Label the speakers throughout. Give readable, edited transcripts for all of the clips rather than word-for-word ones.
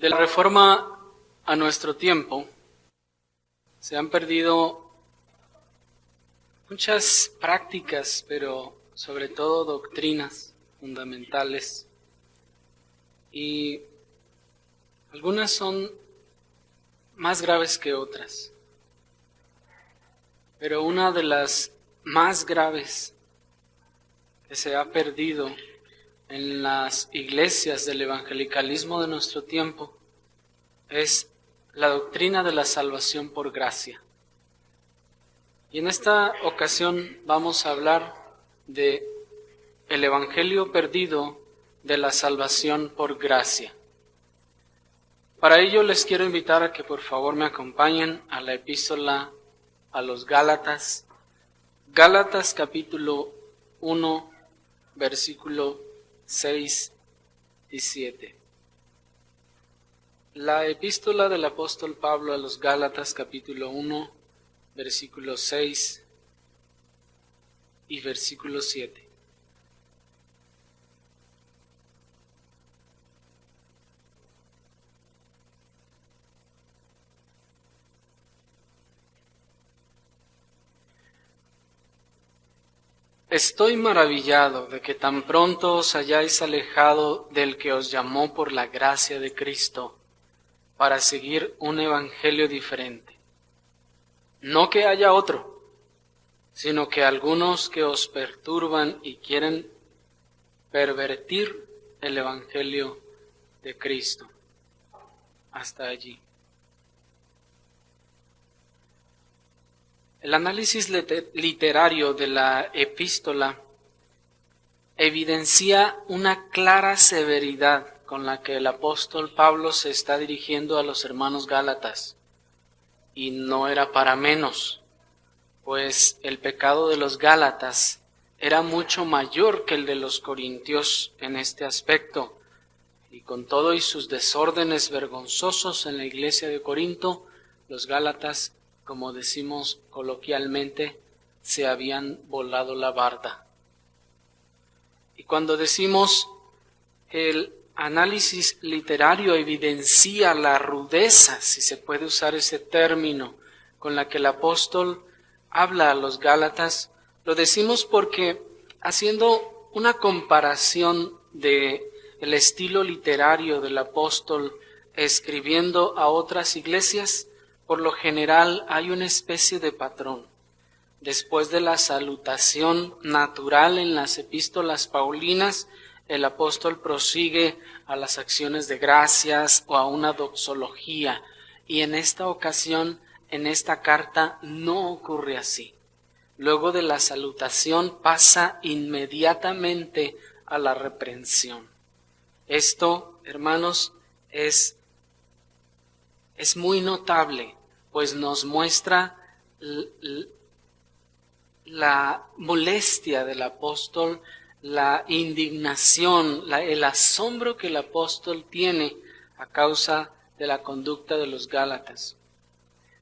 Speaker 1: De la Reforma a nuestro tiempo se han perdido muchas prácticas, pero sobre todo doctrinas fundamentales, y algunas son más graves que otras. Pero una de las más graves que se ha perdido en las iglesias del evangelicalismo de nuestro tiempo es la doctrina de la salvación por gracia. Y en esta ocasión vamos a hablar de el evangelio perdido de la salvación por gracia. Para ello les quiero invitar a que por favor me acompañen a la epístola a los Gálatas, Gálatas capítulo 1, versículo 6 y 7. La epístola del apóstol Pablo a los Gálatas capítulo 1, versículo 6 y versículo 7. Estoy maravillado de que tan pronto os hayáis alejado del que os llamó por la gracia de Cristo para seguir un evangelio diferente. No que haya otro, sino que algunos que os perturban y quieren pervertir el evangelio de Cristo. Hasta allí. El análisis literario de la epístola evidencia una clara severidad con la que el apóstol Pablo se está dirigiendo a los hermanos gálatas. Y no era para menos, pues el pecado de los gálatas era mucho mayor que el de los corintios en este aspecto. Y con todo y sus desórdenes vergonzosos en la iglesia de Corinto, los gálatas, como decimos coloquialmente, se habían volado la barda. Y cuando decimos que el análisis literario evidencia la rudeza, si se puede usar ese término, con la que el apóstol habla a los gálatas, lo decimos porque haciendo una comparación de el estilo literario del apóstol escribiendo a otras iglesias, por lo general hay una especie de patrón. Después de la salutación natural en las epístolas paulinas, el apóstol prosigue a las acciones de gracias o a una doxología. Y en esta ocasión, en esta carta, no ocurre así. Luego de la salutación pasa inmediatamente a la reprensión. Esto, hermanos, es muy notable, pues nos muestra la molestia del apóstol, la indignación, el asombro que el apóstol tiene a causa de la conducta de los gálatas.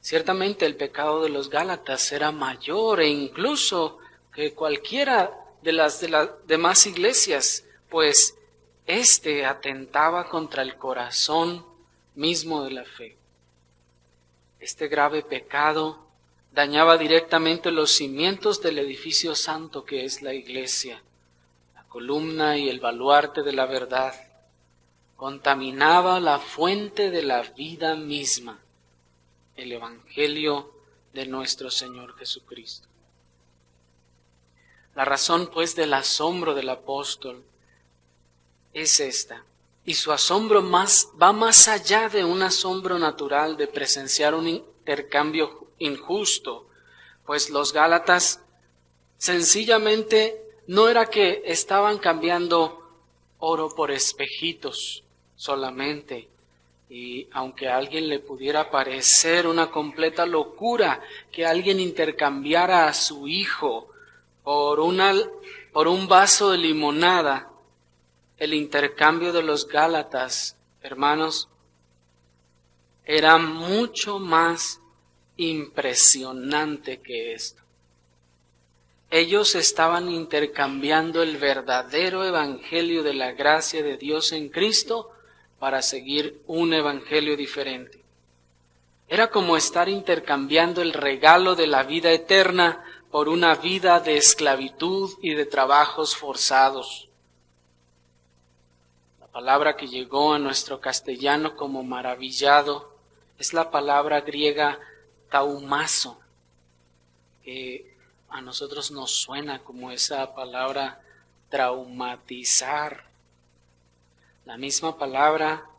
Speaker 1: Ciertamente el pecado de los gálatas era mayor e incluso que cualquiera de las demás iglesias, pues éste atentaba contra el corazón mismo de la fe. Este grave pecado dañaba directamente los cimientos del edificio santo que es la iglesia, la columna y el baluarte de la verdad. Contaminaba la fuente de la vida misma, el evangelio de nuestro Señor Jesucristo. La razón, pues, del asombro del apóstol es esta. Y su asombro va más allá de un asombro natural de presenciar un intercambio injusto, pues los gálatas sencillamente no era que estaban cambiando oro por espejitos solamente, y aunque a alguien le pudiera parecer una completa locura que alguien intercambiara a su hijo por un vaso de limonada, el intercambio de los gálatas, hermanos, era mucho más impresionante que esto. Ellos estaban intercambiando el verdadero evangelio de la gracia de Dios en Cristo para seguir un evangelio diferente. Era como estar intercambiando el regalo de la vida eterna por una vida de esclavitud y de trabajos forzados. La palabra que llegó a nuestro castellano como maravillado es la palabra griega taumazo, que a nosotros nos suena como esa palabra traumatizar. La misma palabra,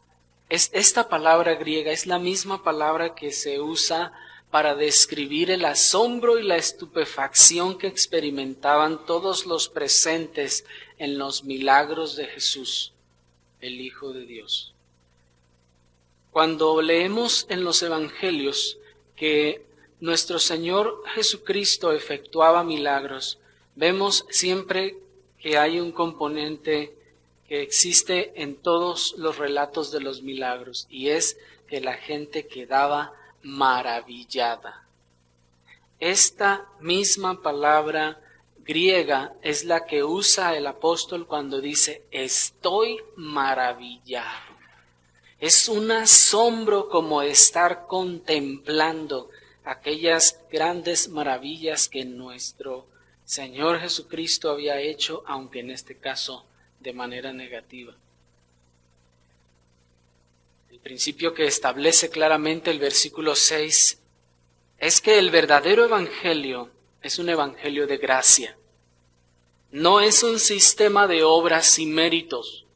Speaker 1: esta palabra griega es la misma palabra que se usa para describir el asombro y la estupefacción que experimentaban todos los presentes en los milagros de Jesús, el Hijo de Dios. Cuando leemos en los Evangelios que nuestro Señor Jesucristo efectuaba milagros, vemos siempre que hay un componente que existe en todos los relatos de los milagros, y es que la gente quedaba maravillada. Esta misma palabra griega es la que usa el apóstol cuando dice estoy maravillado. Es un asombro como estar contemplando aquellas grandes maravillas que nuestro Señor Jesucristo había hecho, aunque en este caso de manera negativa. El principio que establece claramente el versículo 6 es que el verdadero evangelio es un evangelio de gracia. No es un sistema de obras y méritos.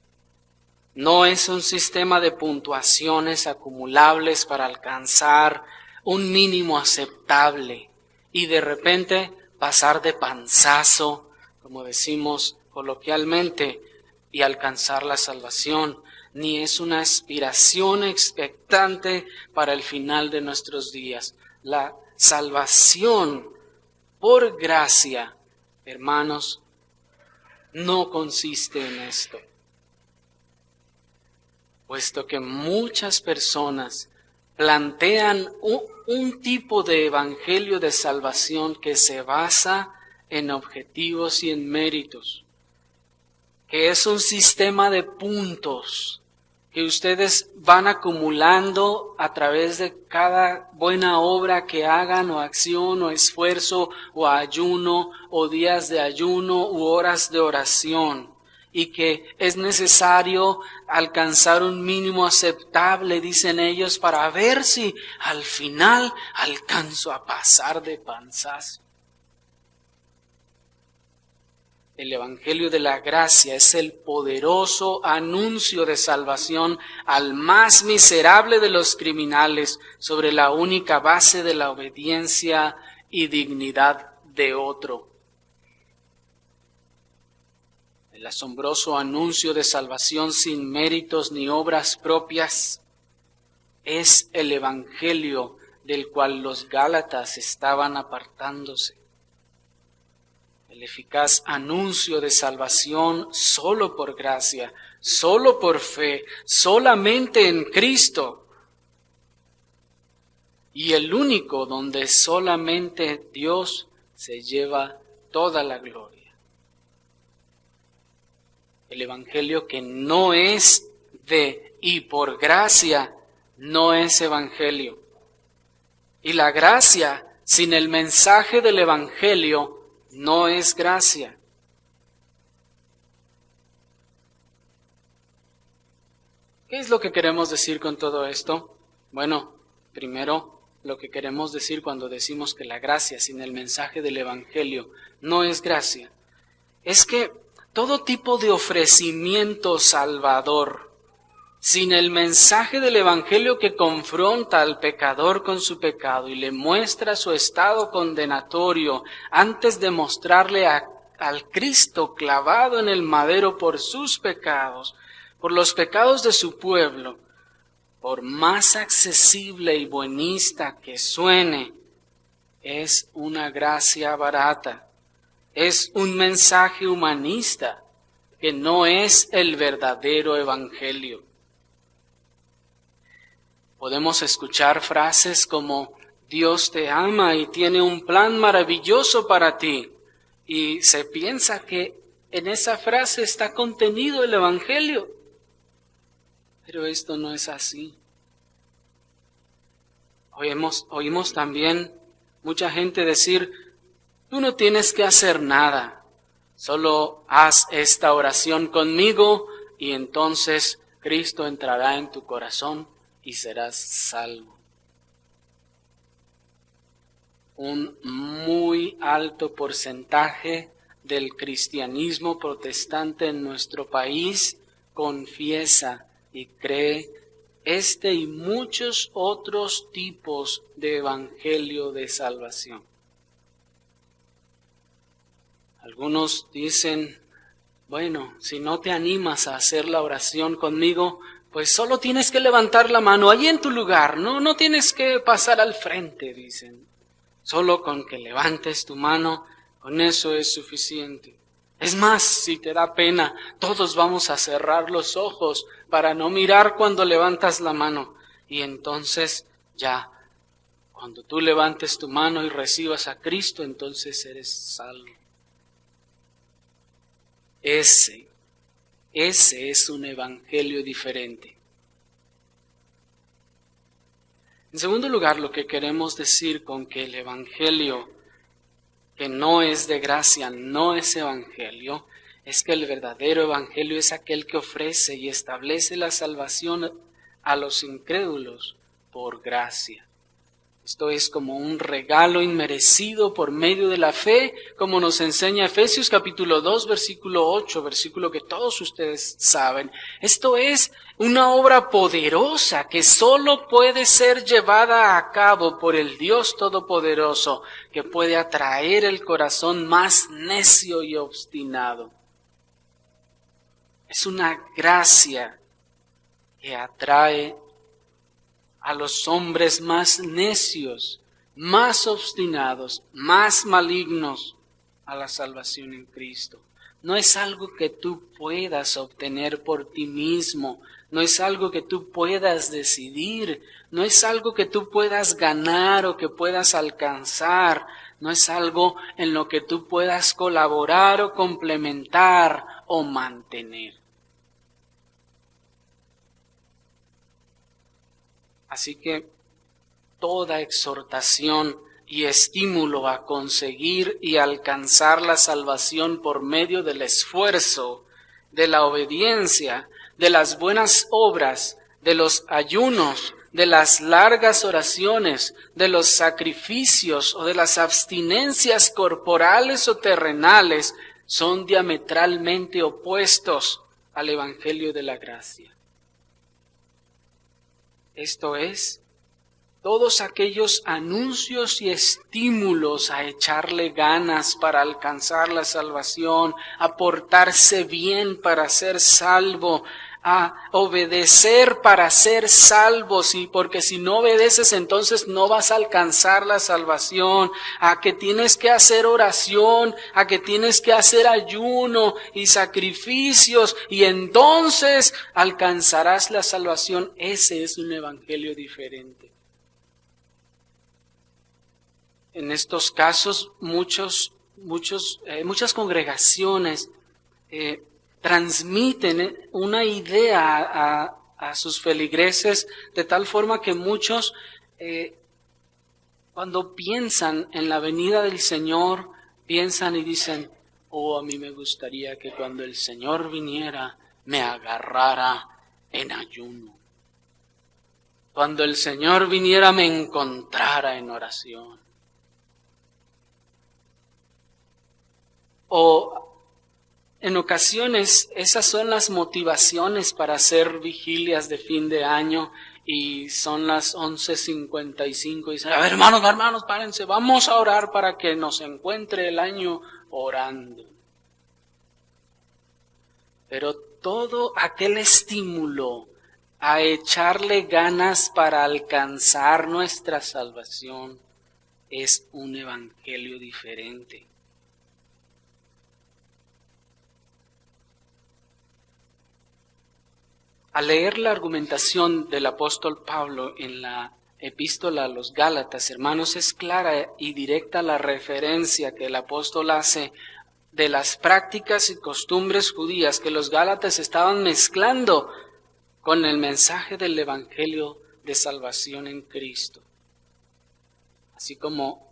Speaker 1: No es un sistema de puntuaciones acumulables para alcanzar un mínimo aceptable y de repente pasar de panzazo, como decimos coloquialmente, y alcanzar la salvación. Ni es una aspiración expectante para el final de nuestros días. La salvación por gracia, hermanos, no consiste en esto. Puesto que muchas personas plantean un tipo de evangelio de salvación que se basa en objetivos y en méritos, que es un sistema de puntos que ustedes van acumulando a través de cada buena obra que hagan, o acción, o esfuerzo, o ayuno, o días de ayuno, u horas de oración, y que es necesario alcanzar un mínimo aceptable, dicen ellos, para ver si al final alcanzo a pasar de panzazo. El Evangelio de la Gracia es el poderoso anuncio de salvación al más miserable de los criminales sobre la única base de la obediencia y dignidad de otro. El asombroso anuncio de salvación sin méritos ni obras propias es el Evangelio del cual los Gálatas estaban apartándose. El eficaz anuncio de salvación solo por gracia, solo por fe, solamente en Cristo. Y el único donde solamente Dios se lleva toda la gloria. El evangelio que no es de y por gracia no es evangelio. Y la gracia sin el mensaje del evangelio no es gracia. ¿Qué es lo que queremos decir con todo esto? Bueno, primero, lo que queremos decir cuando decimos que la gracia sin el mensaje del evangelio no es gracia, es que todo tipo de ofrecimiento salvador, sin el mensaje del evangelio que confronta al pecador con su pecado y le muestra su estado condenatorio antes de mostrarle al Cristo clavado en el madero por sus pecados, por los pecados de su pueblo, por más accesible y buenista que suene, es una gracia barata, es un mensaje humanista que no es el verdadero evangelio. Podemos escuchar frases como Dios te ama y tiene un plan maravilloso para ti, y se piensa que en esa frase está contenido el evangelio. Pero esto no es así. Oímos también mucha gente decir, tú no tienes que hacer nada, solo haz esta oración conmigo y entonces Cristo entrará en tu corazón y serás salvo. Un muy alto porcentaje del cristianismo protestante en nuestro país confiesa y cree este y muchos otros tipos de evangelio de salvación. Algunos dicen, bueno, si no te animas a hacer la oración conmigo, pues solo tienes que levantar la mano ahí en tu lugar, no tienes que pasar al frente, dicen. Solo con que levantes tu mano, con eso es suficiente. Es más, si te da pena, todos vamos a cerrar los ojos para no mirar cuando levantas la mano. Y entonces ya, cuando tú levantes tu mano y recibas a Cristo, entonces eres salvo. Ese es un evangelio diferente. En segundo lugar, lo que queremos decir con que el evangelio que no es de gracia, no es evangelio, es que el verdadero evangelio es aquel que ofrece y establece la salvación a los incrédulos por gracia. Esto es como un regalo inmerecido por medio de la fe, como nos enseña Efesios capítulo 2, versículo 8, versículo que todos ustedes saben. Esto es una obra poderosa que solo puede ser llevada a cabo por el Dios Todopoderoso, que puede atraer el corazón más necio y obstinado. Es una gracia que atrae a los hombres más necios, más obstinados, más malignos a la salvación en Cristo. No es algo que tú puedas obtener por ti mismo, no es algo que tú puedas decidir, no es algo que tú puedas ganar o que puedas alcanzar, no es algo en lo que tú puedas colaborar o complementar o mantener. Así que toda exhortación y estímulo a conseguir y alcanzar la salvación por medio del esfuerzo, de la obediencia, de las buenas obras, de los ayunos, de las largas oraciones, de los sacrificios o de las abstinencias corporales o terrenales, son diametralmente opuestos al Evangelio de la gracia. Esto es, todos aquellos anuncios y estímulos a echarle ganas para alcanzar la salvación, a portarse bien para ser salvo, a obedecer para ser salvo, porque si no obedeces entonces no vas a alcanzar la salvación, a que tienes que hacer oración, a que tienes que hacer ayuno y sacrificios y entonces alcanzarás la salvación. Ese es un evangelio diferente. En estos casos muchas congregaciones transmiten una idea a sus feligreses de tal forma que muchos cuando piensan en la venida del Señor piensan y dicen, a mí me gustaría que cuando el Señor viniera me agarrara en ayuno. Cuando el Señor viniera me encontrara en oración. O en ocasiones esas son las motivaciones para hacer vigilias de fin de año y son las 11:55 y dicen, a ver hermanos, párense, vamos a orar para que nos encuentre el año orando. Pero todo aquel estímulo a echarle ganas para alcanzar nuestra salvación es un evangelio diferente. Al leer la argumentación del apóstol Pablo en la epístola a los Gálatas, hermanos, es clara y directa la referencia que el apóstol hace de las prácticas y costumbres judías que los Gálatas estaban mezclando con el mensaje del Evangelio de salvación en Cristo. Así como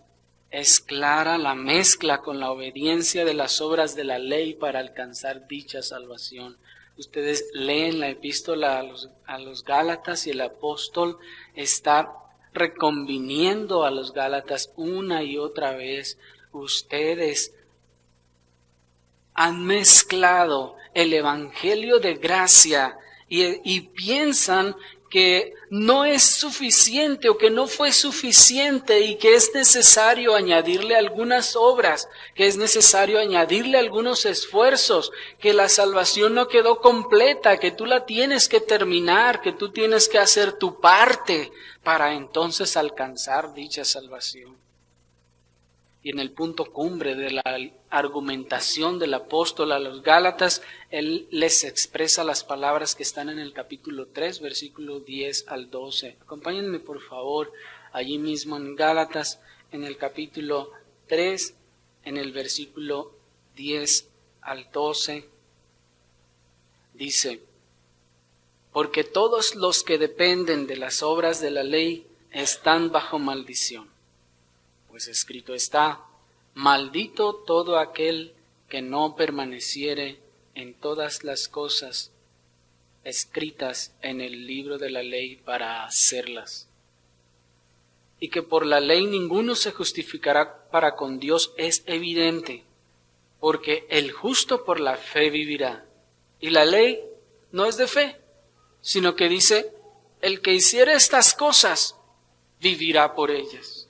Speaker 1: es clara la mezcla con la obediencia de las obras de la ley para alcanzar dicha salvación. Ustedes leen la epístola a los Gálatas y el apóstol está reconviniendo a los Gálatas una y otra vez. Ustedes han mezclado el Evangelio de gracia y piensan que no es suficiente o que no fue suficiente y que es necesario añadirle algunas obras, que es necesario añadirle algunos esfuerzos, que la salvación no quedó completa, que tú la tienes que terminar, que tú tienes que hacer tu parte para entonces alcanzar dicha salvación. Y en el punto cumbre de la argumentación del apóstol a los Gálatas, él les expresa las palabras que están en el capítulo 3, versículo 10 al 12. Acompáñenme por favor allí mismo en Gálatas, en el capítulo 3, en el versículo 10 al 12. Dice: porque todos los que dependen de las obras de la ley están bajo maldición. Pues escrito está: maldito todo aquel que no permaneciere en todas las cosas escritas en el libro de la ley para hacerlas. Y que por la ley ninguno se justificará para con Dios es evidente, porque el justo por la fe vivirá. Y la ley no es de fe, sino que dice: el que hiciere estas cosas vivirá por ellas.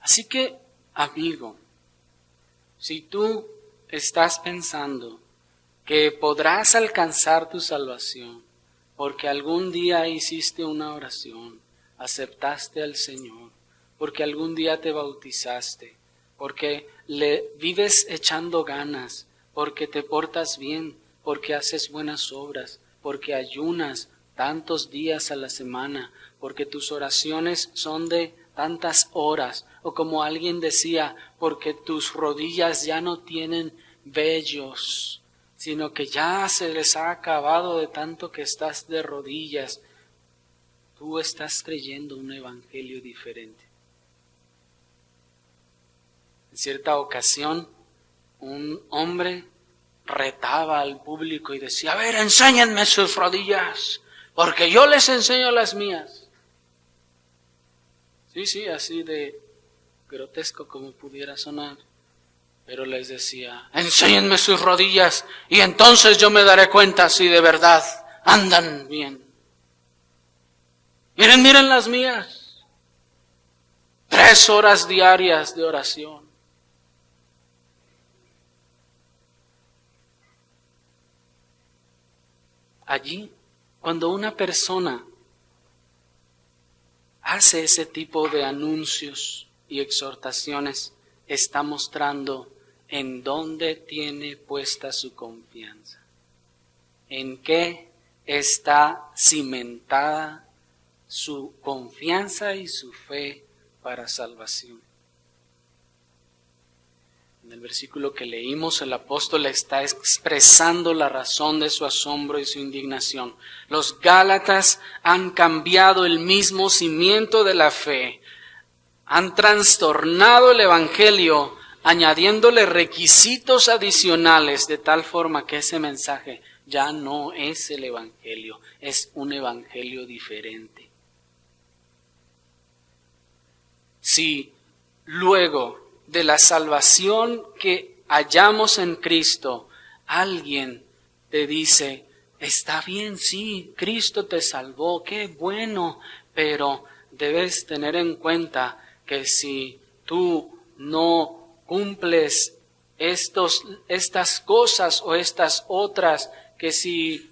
Speaker 1: Así que, amigo, si tú estás pensando que podrás alcanzar tu salvación porque algún día hiciste una oración, aceptaste al Señor, porque algún día te bautizaste, porque le vives echando ganas, porque te portas bien, porque haces buenas obras, porque ayunas tantos días a la semana, porque tus oraciones son de tantas horas, o como alguien decía, porque tus rodillas ya no tienen vellos, sino que ya se les ha acabado de tanto que estás de rodillas. Tú estás creyendo un evangelio diferente. En cierta ocasión, un hombre retaba al público y decía: a ver, enséñenme sus rodillas, porque yo les enseño las mías. Sí, así de grotesco como pudiera sonar. Pero les decía: enséñenme sus rodillas y entonces yo me daré cuenta si de verdad andan bien. Miren las mías. 3 horas diarias de oración. Allí, cuando una persona hace ese tipo de anuncios y exhortaciones, está mostrando en dónde tiene puesta su confianza, en qué está cimentada su confianza y su fe para salvación. En el versículo que leímos, el apóstol está expresando la razón de su asombro y su indignación. Los Gálatas han cambiado el mismo cimiento de la fe, han trastornado el evangelio, añadiéndole requisitos adicionales, de tal forma que ese mensaje ya no es el evangelio, es un evangelio diferente. Si luego de la salvación que hallamos en Cristo, alguien te dice: está bien, sí, Cristo te salvó, qué bueno, pero debes tener en cuenta que si tú no cumples estas cosas o estas otras, que si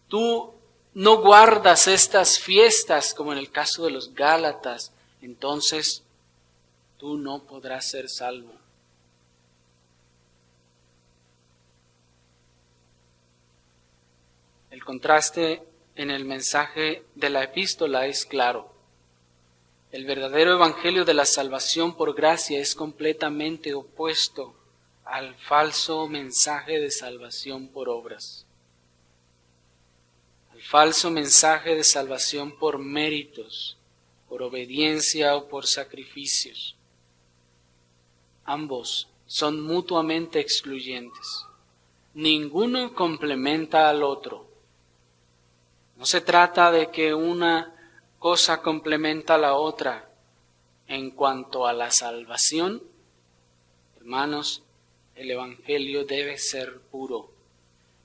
Speaker 1: tú no guardas estas fiestas, como en el caso de los Gálatas, entonces tú no podrás ser salvo. El contraste en el mensaje de la epístola es claro. El verdadero evangelio de la salvación por gracia es completamente opuesto al falso mensaje de salvación por obras. al falso mensaje de salvación por méritos, por obediencia o por sacrificios. Ambos son mutuamente excluyentes. Ninguno complementa al otro. No se trata de que una cosa complementa a la otra. En cuanto a la salvación, hermanos, el Evangelio debe ser puro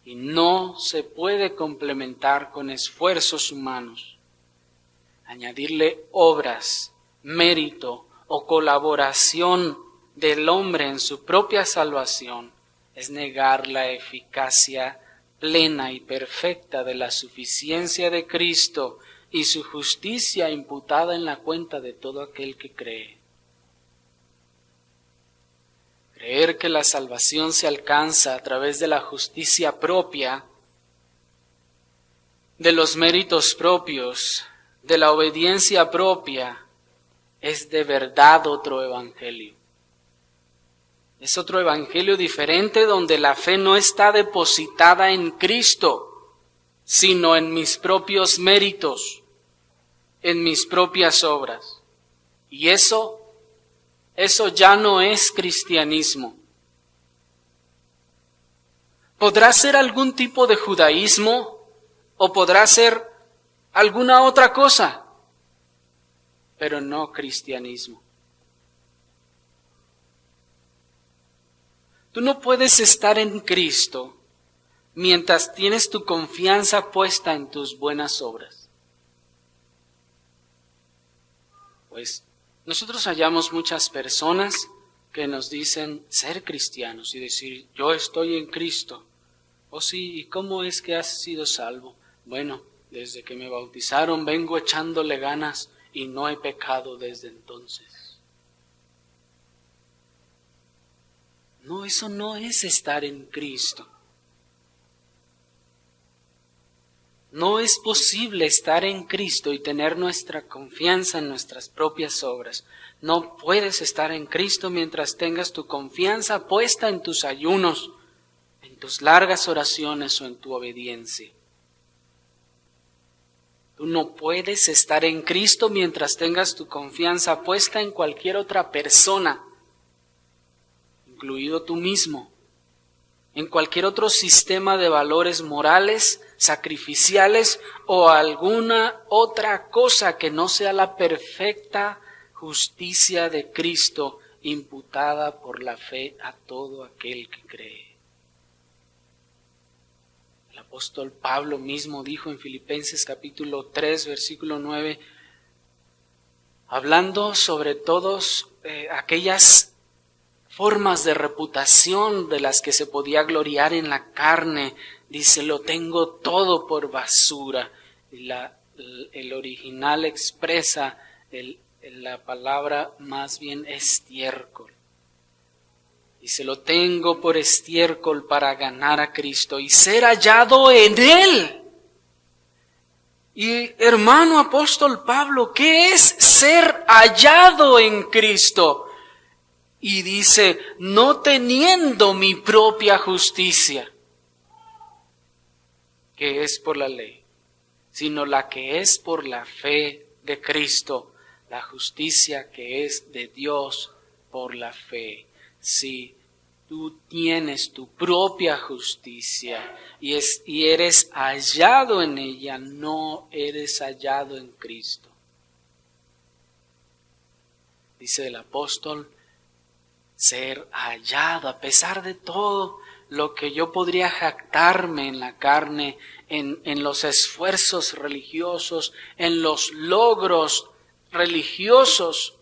Speaker 1: y no se puede complementar con esfuerzos humanos. Añadirle obras, mérito o colaboración del hombre en su propia salvación es negar la eficacia plena y perfecta de la suficiencia de Cristo y su justicia imputada en la cuenta de todo aquel que cree. Creer que la salvación se alcanza a través de la justicia propia, de los méritos propios, de la obediencia propia, es de verdad otro evangelio. Es otro evangelio diferente donde la fe no está depositada en Cristo, sino en mis propios méritos, en mis propias obras. Y eso ya no es cristianismo. Podrá ser algún tipo de judaísmo o podrá ser alguna otra cosa, pero no cristianismo. Tú no puedes estar en Cristo mientras tienes tu confianza puesta en tus buenas obras. Pues nosotros hallamos muchas personas que nos dicen ser cristianos y decir, yo estoy en Cristo. Oh sí, ¿y cómo es que has sido salvo? Bueno, desde que me bautizaron vengo echándole ganas y no he pecado desde entonces. No, eso no es estar en Cristo. No es posible estar en Cristo y tener nuestra confianza en nuestras propias obras. No puedes estar en Cristo mientras tengas tu confianza puesta en tus ayunos, en tus largas oraciones o en tu obediencia. Tú no puedes estar en Cristo mientras tengas tu confianza puesta en cualquier otra persona, incluido tú mismo, en cualquier otro sistema de valores morales, sacrificiales o alguna otra cosa que no sea la perfecta justicia de Cristo imputada por la fe a todo aquel que cree. El apóstol Pablo mismo dijo en Filipenses capítulo 3, versículo 9, hablando sobre todas aquellas formas de reputación de las que se podía gloriar en la carne, dice, lo tengo todo por basura. Y el original expresa la palabra más bien estiércol. Dice, lo tengo por estiércol para ganar a Cristo y ser hallado en Él. Y hermano apóstol Pablo, ¿qué es ser hallado en Cristo? Y dice, no teniendo mi propia justicia, que es por la ley, sino la que es por la fe de Cristo, la justicia que es de Dios por la fe. Si tú tienes tu propia justicia y eres hallado en ella, no eres hallado en Cristo. Dice el apóstol, ser hallado, a pesar de todo lo que yo podría jactarme en la carne, en los esfuerzos religiosos, en los logros religiosos,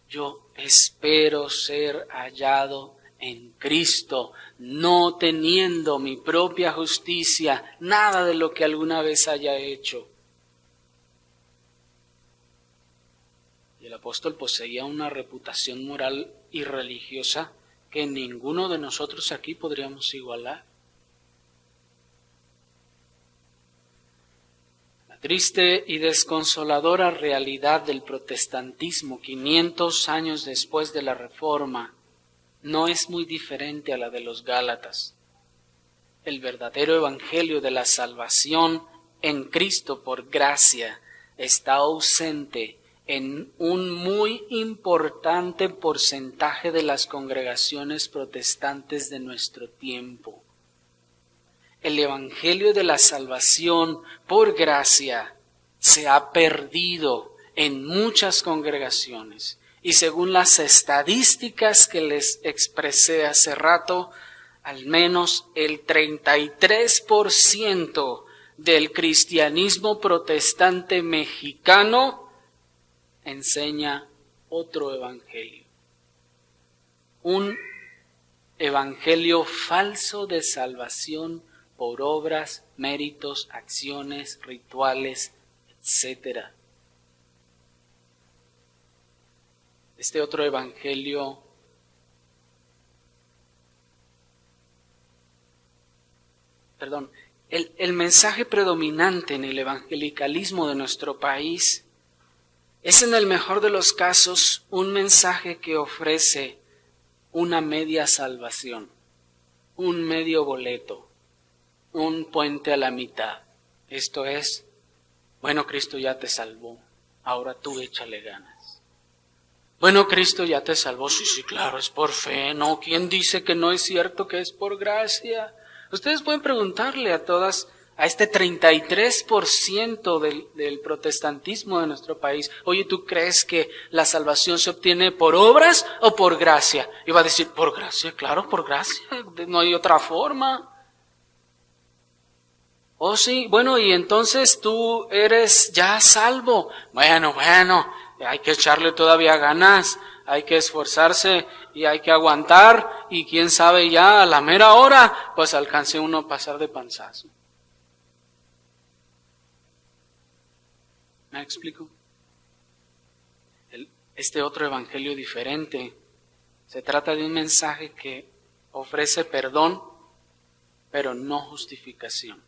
Speaker 1: yo espero ser hallado en Cristo, no teniendo mi propia justicia, nada de lo que alguna vez haya hecho. Y el apóstol poseía una reputación moral y religiosa que ninguno de nosotros aquí podríamos igualar. La triste y desconsoladora realidad del protestantismo 500 años después de la Reforma no es muy diferente a la de los Gálatas. El verdadero evangelio de la salvación en Cristo por gracia está ausente en un muy importante porcentaje de las congregaciones protestantes de nuestro tiempo. El evangelio de la salvación por gracia se ha perdido en muchas congregaciones. Y según las estadísticas que les expresé hace rato, al menos el 33% del cristianismo protestante mexicano enseña otro evangelio. Un evangelio falso de salvación por obras, méritos, acciones, rituales, etc. Este otro evangelio el mensaje predominante en el evangelicalismo de nuestro país es, en el mejor de los casos, un mensaje que ofrece una media salvación, un medio boleto, un puente a la mitad. Esto es, bueno, Cristo ya te salvó, ahora tú échale ganas. Bueno, Cristo ya te salvó, sí, claro, es por fe, ¿no? ¿Quién dice que no es cierto que es por gracia? Ustedes pueden preguntarle a este 33% del protestantismo de nuestro país, oye, ¿tú crees que la salvación se obtiene por obras o por gracia? Y va a decir, por gracia, claro, por gracia, no hay otra forma. Oh sí, bueno, y entonces tú eres ya salvo. Bueno, hay que echarle todavía ganas, hay que esforzarse y hay que aguantar, y quién sabe ya a la mera hora, pues alcance uno a pasar de panzazo. ¿Me explico? Este otro evangelio diferente, se trata de un mensaje que ofrece perdón, pero no justificación.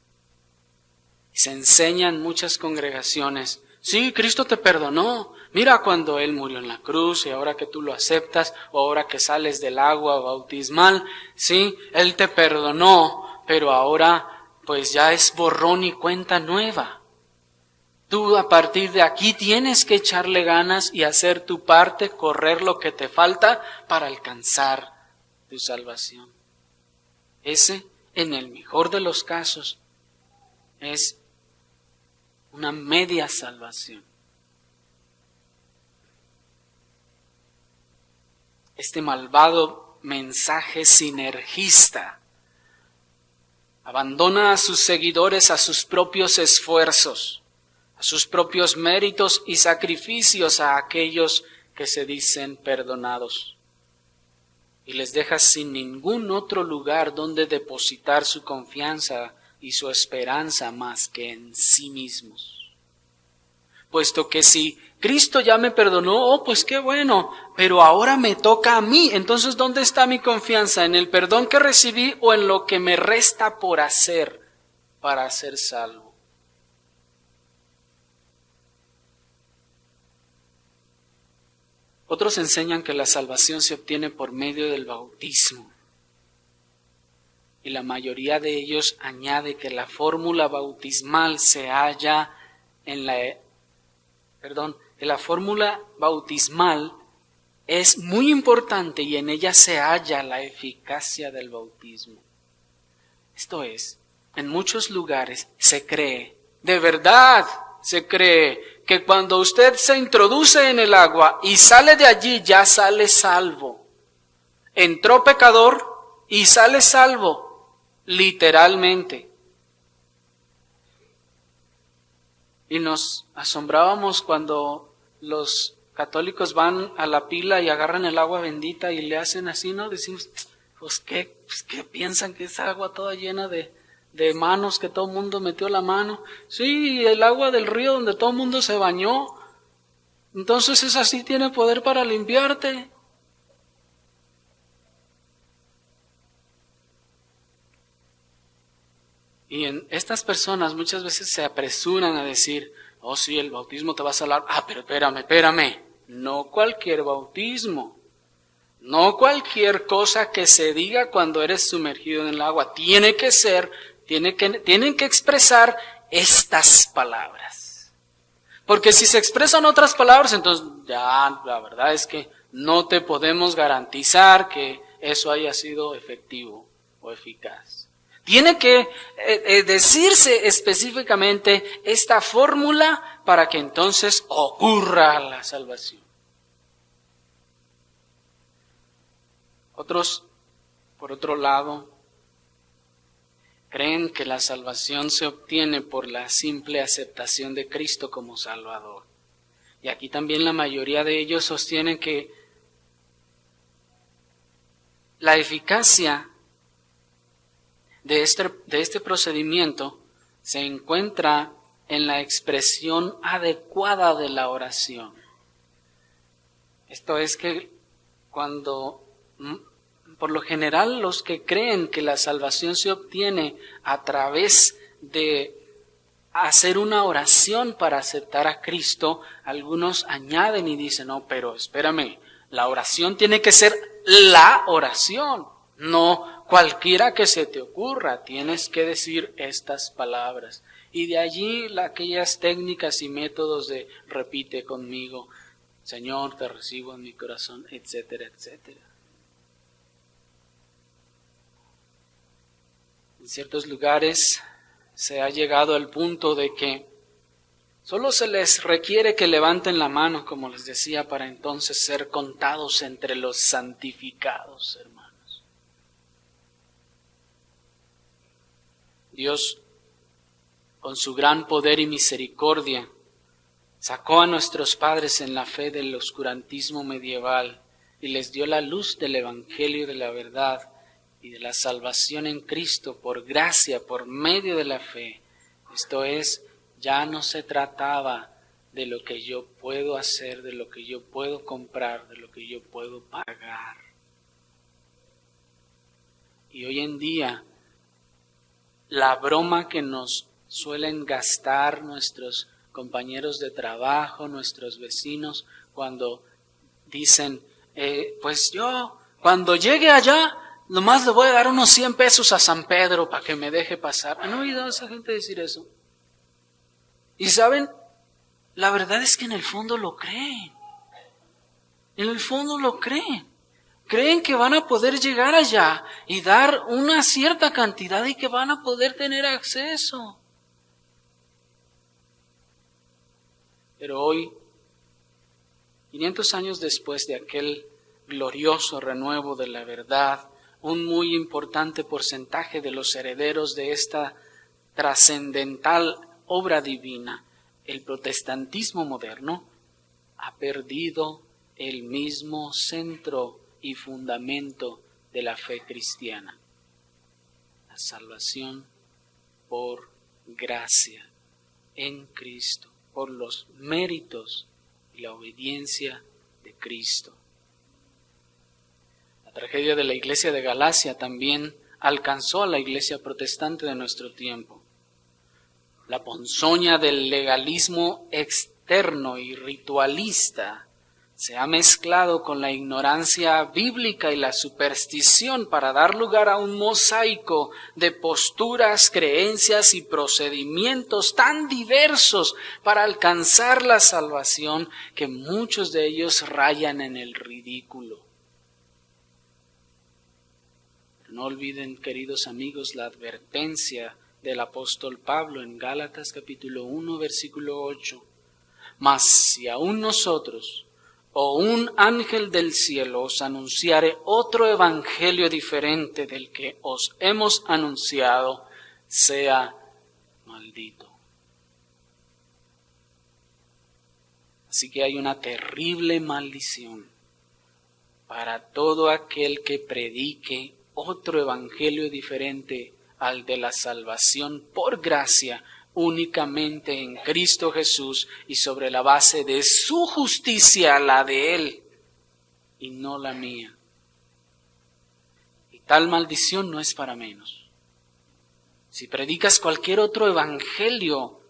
Speaker 1: Se enseña en muchas congregaciones, sí, Cristo te perdonó, mira cuando Él murió en la cruz y ahora que tú lo aceptas o ahora que sales del agua bautismal, sí, Él te perdonó, pero ahora pues ya es borrón y cuenta nueva. Tú a partir de aquí tienes que echarle ganas y hacer tu parte, correr lo que te falta para alcanzar tu salvación. Ese, en el mejor de los casos, es una media salvación. Este malvado mensaje sinergista abandona a sus seguidores a sus propios esfuerzos, a sus propios méritos y sacrificios a aquellos que se dicen perdonados, y les deja sin ningún otro lugar donde depositar su confianza y su esperanza más que en sí mismos. Puesto que si Cristo ya me perdonó, pues qué bueno, pero ahora me toca a mí. Entonces, ¿dónde está mi confianza? ¿En el perdón que recibí o en lo que me resta por hacer para ser salvo? Otros enseñan que la salvación se obtiene por medio del bautismo. Y la mayoría de ellos añade que la fórmula bautismal se halla que la fórmula bautismal es muy importante y en ella se halla la eficacia del bautismo. Esto es, en muchos lugares se cree, de verdad se cree, que cuando usted se introduce en el agua y sale de allí ya sale salvo. Entró pecador y sale salvo, literalmente. Y nos asombrábamos cuando los católicos van a la pila y agarran el agua bendita y le hacen así, ¿no? Decimos, pues ¿qué piensan que es agua toda llena de manos, que todo el mundo metió la mano? Sí, el agua del río donde todo el mundo se bañó. Entonces esa sí tiene poder para limpiarte. Y estas personas muchas veces se apresuran a decir, oh sí, el bautismo te va a salvar. Pero espérame, no cualquier bautismo, no cualquier cosa que se diga cuando eres sumergido en el agua. Tienen que expresar estas palabras. Porque si se expresan otras palabras, entonces ya la verdad es que no te podemos garantizar que eso haya sido efectivo o eficaz. Tiene que decirse específicamente esta fórmula para que entonces ocurra la salvación. Otros, por otro lado, creen que la salvación se obtiene por la simple aceptación de Cristo como Salvador. Y aquí también la mayoría de ellos sostienen que la eficacia de este procedimiento se encuentra en la expresión adecuada de la oración. Esto es que por lo general, los que creen que la salvación se obtiene a través de hacer una oración para aceptar a Cristo, algunos añaden y dicen, no, pero espérame, la oración tiene que ser la oración, no cualquiera que se te ocurra, tienes que decir estas palabras. Y de allí aquellas técnicas y métodos de repite conmigo, Señor, te recibo en mi corazón, etcétera, etcétera. En ciertos lugares se ha llegado al punto de que solo se les requiere que levanten la mano, como les decía, para entonces ser contados entre los santificados, hermanos. Dios, con su gran poder y misericordia, sacó a nuestros padres en la fe del oscurantismo medieval y les dio la luz del Evangelio de la verdad y de la salvación en Cristo por gracia, por medio de la fe. Esto es, ya no se trataba de lo que yo puedo hacer, de lo que yo puedo comprar, de lo que yo puedo pagar. Y hoy en día, la broma que nos suelen gastar nuestros compañeros de trabajo, nuestros vecinos, cuando dicen, pues yo, cuando llegue allá, nomás le voy a dar unos 100 pesos a San Pedro para que me deje pasar. ¿Han oído a esa gente decir eso? Y saben, la verdad es que en el fondo lo creen. En el fondo lo creen. Creen que van a poder llegar allá y dar una cierta cantidad y que van a poder tener acceso. Pero hoy, 500 años después de aquel glorioso renuevo de la verdad, un muy importante porcentaje de los herederos de esta trascendental obra divina, el protestantismo moderno, ha perdido el mismo centro y fundamento de la fe cristiana. La salvación por gracia en Cristo, por los méritos y la obediencia de Cristo. La tragedia de la iglesia de Galacia también alcanzó a la iglesia protestante de nuestro tiempo. La ponzoña del legalismo externo y ritualista se ha mezclado con la ignorancia bíblica y la superstición para dar lugar a un mosaico de posturas, creencias y procedimientos tan diversos para alcanzar la salvación que muchos de ellos rayan en el ridículo. No olviden, queridos amigos, la advertencia del apóstol Pablo en Gálatas capítulo 1, versículo 8. Mas si aún nosotros o un ángel del cielo os anunciare otro evangelio diferente del que os hemos anunciado, sea maldito. Así que hay una terrible maldición para todo aquel que predique otro evangelio diferente al de la salvación por gracia únicamente en Cristo Jesús y sobre la base de su justicia, la de Él, y no la mía. Y tal maldición no es para menos. Si predicas cualquier otro evangelio,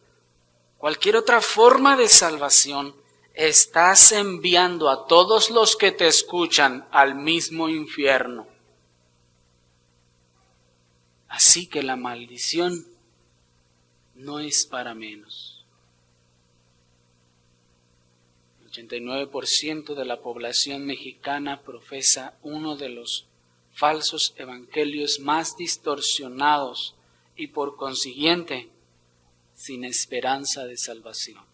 Speaker 1: cualquier otra forma de salvación, estás enviando a todos los que te escuchan al mismo infierno. Así que la maldición no es para menos. El 89% de la población mexicana profesa uno de los falsos evangelios más distorsionados y por consiguiente sin esperanza de salvación.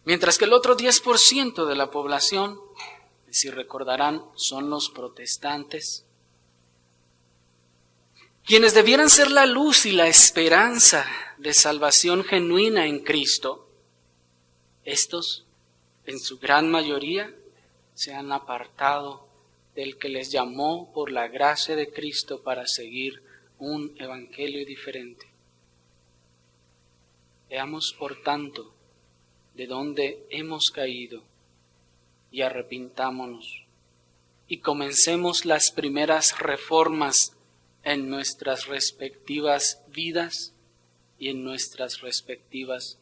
Speaker 1: Mientras que el otro 10% de la población, si recordarán, son los protestantes, quienes debieran ser la luz y la esperanza de salvación genuina en Cristo. Estos, en su gran mayoría, se han apartado del que les llamó por la gracia de Cristo para seguir un evangelio diferente. Veamos, por tanto, de dónde hemos caído y arrepintámonos y comencemos las primeras reformas en nuestras respectivas vidas y en nuestras respectivas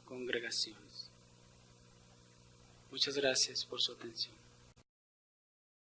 Speaker 1: congregaciones. Muchas gracias por su atención.